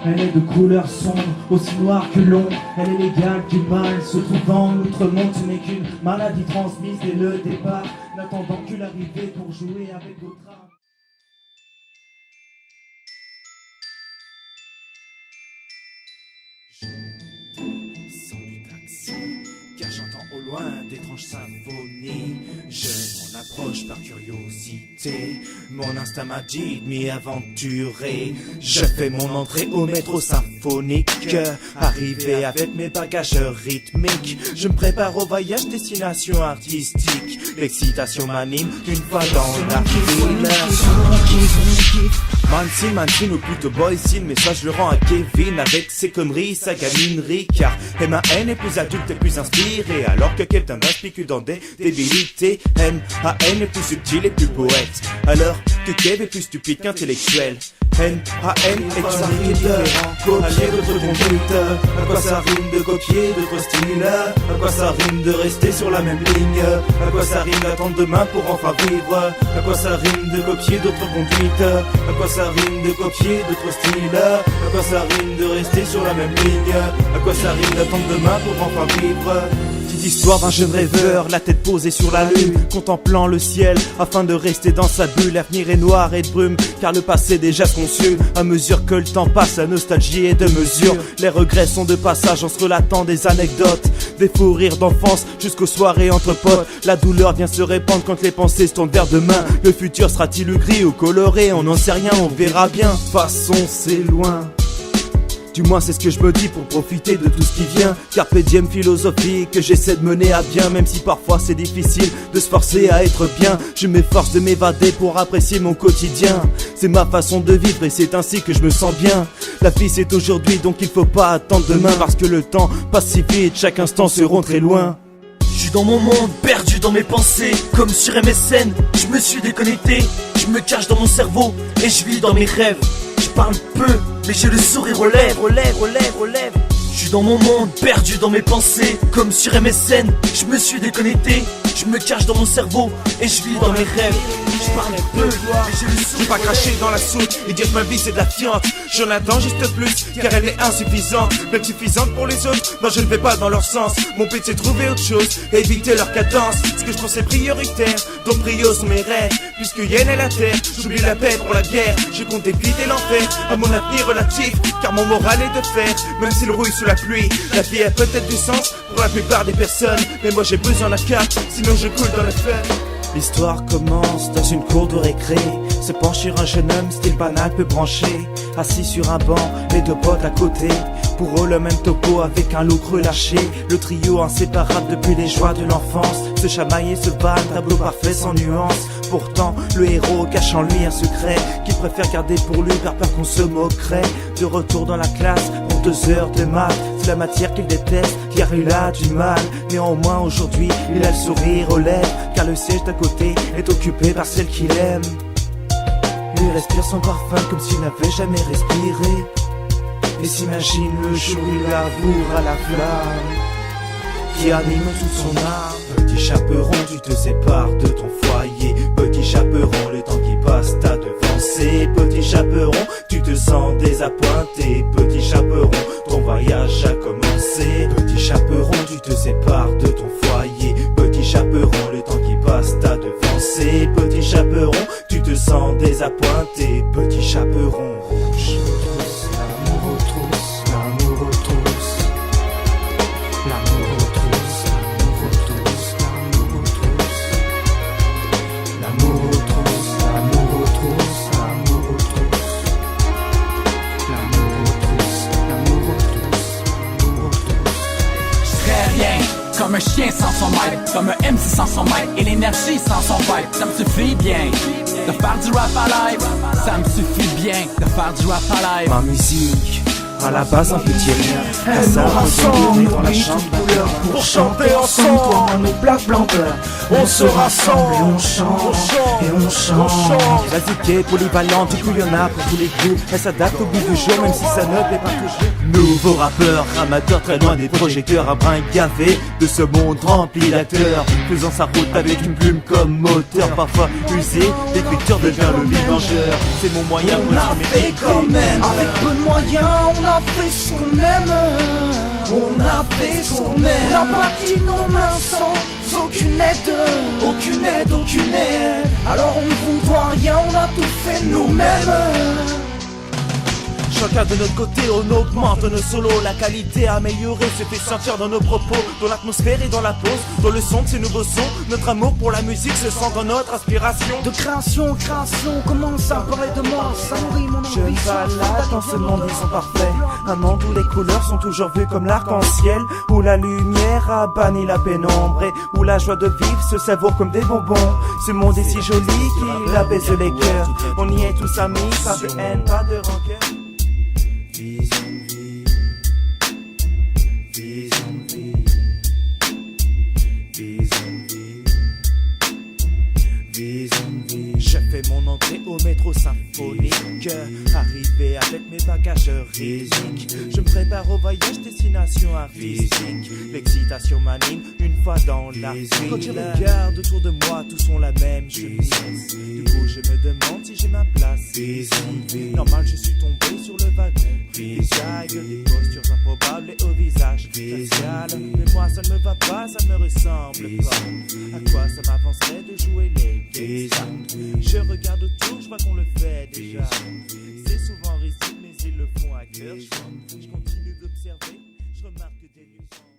Elle est de couleur sombre, aussi noire que l'ombre. Elle est l'égale du mal, se trouvant en outre-monde. Ce n'est qu'une maladie transmise dès le départ, n'attendant que l'arrivée pour jouer avec votre âme. Sors du taxi, car j'entends au loin d'étranges symphonies. Je m'en approche par curiosité, mon instinct m'a dit de m'y aventurer. Je fais mon entrée au métro symphonique, arrivé avec mes bagages rythmiques. Je me prépare au voyage destination artistique. L'excitation m'anime une fois dans la ville. Mansin ou plutôt boysin, mais ça je le rends à Kevin avec ses conneries, sa gaminerie. Car M.A.N est plus adulte et plus inspiré, alors que Kevin m'inspire dans des débilités. M.A.N est plus subtil et plus poète, alors que Kev est plus stupide qu'intellectuel. M.A.N est une rime de copier d'autres conduites. À quoi ça rime de copier d'autres styles? À quoi ça rime de rester sur la même ligne? À quoi ça rime d'attendre demain pour enfin vivre? À quoi ça rime de copier d'autres conduites? À quoi ça rime de copier d'autres styles? À quoi ça rime de rester sur la même ligne? À quoi ça rime d'attendre demain pour enfin vivre? Petite histoire d'un jeune rêveur, la tête posée sur la lune, contemplant le ciel afin de rester dans sa bulle. L'avenir est noir et de brume, car le passé déjà conscient. À mesure que le temps passe, la nostalgie est de mesure. Les regrets sont de passage en se relatant des anecdotes, des fous rires d'enfance jusqu'aux soirées entre potes. La douleur vient se répandre quand les pensées se tournent vers demain. Le futur sera-t-il gris ou coloré? On n'en sait rien, on verra bien. De toute façon c'est loin, du moins c'est ce que je me dis pour profiter de tout ce qui vient. Carpe diem philosophie que j'essaie de mener à bien, même si parfois c'est difficile de se forcer à être bien. Je m'efforce de m'évader pour apprécier mon quotidien. C'est ma façon de vivre et c'est ainsi que je me sens bien. La vie c'est aujourd'hui, donc il faut pas attendre demain, parce que le temps passe si vite, chaque instant se rend très loin. Je suis dans mon monde, perdu dans mes pensées, comme sur MSN, je me suis déconnecté. Je me cache dans mon cerveau et je vis dans mes rêves. Je parle peu, mais j'ai le sourire aux lèvres. Je suis dans mon monde, perdu dans mes pensées, comme sur MSN, je me suis déconnecté. Je me cache dans mon cerveau et je vis dans mes rêves. Je parle peu, mais j'ai le sourire. Je vais pas cracher dans la soupe et dire que ma vie c'est de la fiente. J'en attends juste plus, car elle est insuffisante. Même suffisante pour les autres, non je ne vais pas dans leur sens. Mon but c'est trouver autre chose, éviter leur cadence. Ce que je pense est prioritaire, donc prio sont mes rêves. Puisque Yen est la terre, j'oublie la paix pour la guerre. Je compte éviter l'enfer, à mon avenir relatif, car mon moral est de fer. Même s'il rouille sous la pluie, la vie a peut-être du sens pour la plupart des personnes, mais moi j'ai besoin d'un cap, sinon je coule dans le feu. L'histoire commence dans une cour de récré. Se penche sur un jeune homme, style banal peu branché, assis sur un banc, les deux potes à côté. Pour eux le même topo avec un look relâché. Le trio inséparable depuis les joies de l'enfance. Se chamailler, se battre, tableau parfait sans nuance. Pourtant le héros cache en lui un secret qu'il préfère garder pour lui par peur qu'on se moquerait. De retour dans la classe pour 2 heures de maths, c'est la matière qu'il déteste car il a du mal. Néanmoins aujourd'hui il a le sourire aux lèvres, car le siège d'à côté est occupé par celle qu'il aime. Il respire son parfum comme s'il n'avait jamais respiré, et s'imagine le jour où il avouera la flamme qui anime toute son âme. Petit chaperon, tu te sépares de ton foyer. Petit chaperon, le temps qui passe t'a devancé. Petit chaperon, tu te sens désappointé. Petit chaperon, ton voyage a commencé. Petit chaperon, tu te sépares de ton foyer. Petit chaperon, le temps qui passe t'a devancé. Petit chaperon, tu te sens désappointé. Petit chaperon rouge. Comme un chien sans son maître, comme un MC sans son maître, et l'énergie sans son vibe. Ça me suffit bien de faire du rap à live. Ça me suffit bien de faire du rap à live. Ma musique À la base un petit rien, à Elle ça nous rassemble, dans la oui, chambre toutes couleurs pour chanter ensemble. ensemble. Toi, moi, nos plaques blanqueurs, on se rassemble et on chante, et on chante. Basique, polyvalente, du coup y'en a pour tous les goûts. Elle s'adapte au bout du jour, même si ça ne plaît pas toujours. Nouveau rappeur, amateur très loin des projecteurs, un brin gavé de ce monde rempli d'acteurs, faisant sa route avec une plume comme moteur, parfois usé, l'écriture devient le vengeur. C'est mon moyen pour On a fait quand même, avec peu de moyens, on a fait ce qu'on aime. On a fait ce qu'on aime. La partie nos mains sans aucune aide, aucune aide, aucune aide. Alors on ne vous doit rien, on a tout fait nous-mêmes. Chacun de notre côté, on augmente nos solos. La qualité améliorée se fait sentir dans nos propos, dans l'atmosphère et dans la pause, dans le son de ces nouveaux sons. Notre amour pour la musique se sent dans notre aspiration. De création en création, comment ça paraît de moi, ça nourrit mon Je me ambition. balade dans ce monde, ils sont parfaits. Un monde où les couleurs sont toujours vues comme l'arc-en-ciel, où la lumière a banni la pénombre et où la joie de vivre se savoure comme des bonbons. Ce monde est si joli qu'il apaise les cœurs. On y est tous amis, pas de haine, pas de rancœur. Vision de vie, vision de vie, vision de vie, vision de vie. Je fais mon entrée au métro symphonique, arrivé avec mes bagages riziques. Je me prépare au voyage, destination artistique. L'excitation m'anime une fois dans la ville. Quand je regarde autour de moi, tous sont la même chemise. Du coup je me demande si j'ai ma place ici. Normal, je suis tombé sur le wagon. Des gags, des postures improbables et au visage facial. Mais moi ça ne me va pas, ça ne me ressemble pas. À quoi ça m'avancerait de jouer les gangsters? Je regarde autour, je vois qu'on le fait déjà. C'est souvent risible, mais ils le font à cœur. Je continue d'observer, je remarque des nuisances.